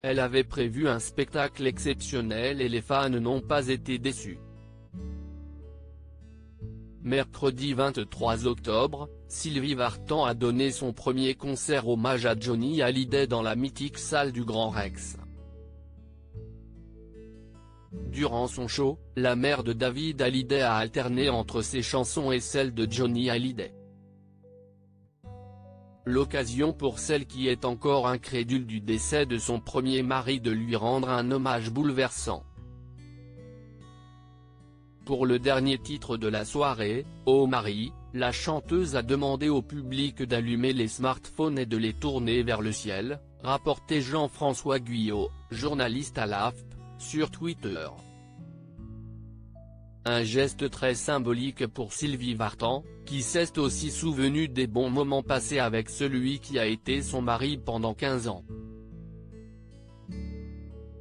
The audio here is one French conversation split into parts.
Elle avait prévu un spectacle exceptionnel et les fans n'ont pas été déçus. Mercredi 23 octobre, Sylvie Vartan a donné son premier concert hommage à Johnny Hallyday dans la mythique salle du Grand Rex. Durant son show, la mère de David Hallyday a alterné entre ses chansons et celles de Johnny Hallyday. L'occasion pour celle qui est encore incrédule du décès de son premier mari de lui rendre un hommage bouleversant. Pour le dernier titre de la soirée, Oh Marie, la chanteuse a demandé au public d'allumer les smartphones et de les tourner vers le ciel, rapportait Jean-François Guyot, journaliste à l'AFP, sur Twitter. Un geste très symbolique pour Sylvie Vartan, qui s'est aussi souvenue des bons moments passés avec celui qui a été son mari pendant 15 ans.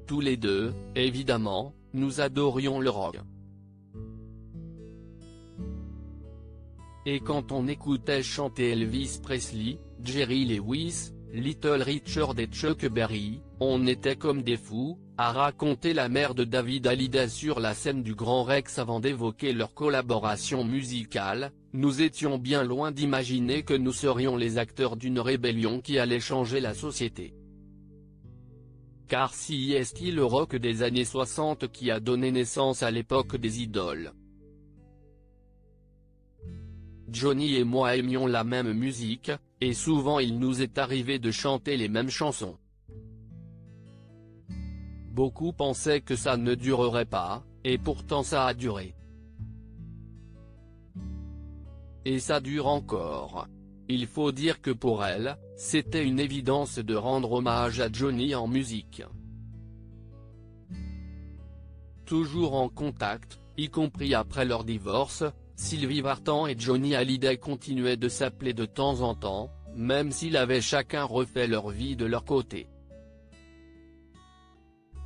Tous les deux, évidemment, nous adorions le rock. Et quand on écoutait chanter Elvis Presley, Jerry Lewis, Little Richard et Chuck Berry, on était comme des fous, a raconté la mère de David Hallyday sur la scène du Grand Rex avant d'évoquer leur collaboration musicale. Nous étions bien loin d'imaginer que nous serions les acteurs d'une rébellion qui allait changer la société. Car si est le rock des années 60 qui a donné naissance à l'époque des idoles. Johnny et moi aimions la même musique, et souvent il nous est arrivé de chanter les mêmes chansons. Beaucoup pensaient que ça ne durerait pas, et pourtant ça a duré. Et ça dure encore. Il faut dire que pour elle, c'était une évidence de rendre hommage à Johnny en musique. Toujours en contact, y compris après leur divorce, Sylvie Vartan et Johnny Hallyday continuaient de s'appeler de temps en temps, même s'ils avaient chacun refait leur vie de leur côté.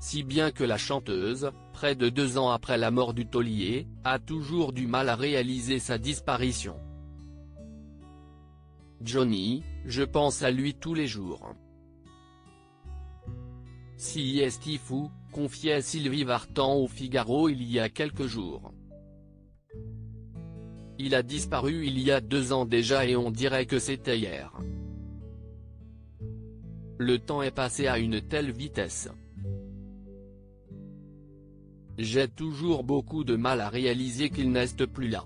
Si bien que la chanteuse, près de 2 ans après la mort du taulier, a toujours du mal à réaliser sa disparition. Johnny, je pense à lui tous les jours. Si est fou, confiait Sylvie Vartan au Figaro il y a quelques jours. Il a disparu il y a 2 ans déjà et on dirait que c'était hier. Le temps est passé à une telle vitesse. J'ai toujours beaucoup de mal à réaliser qu'il n'est plus là.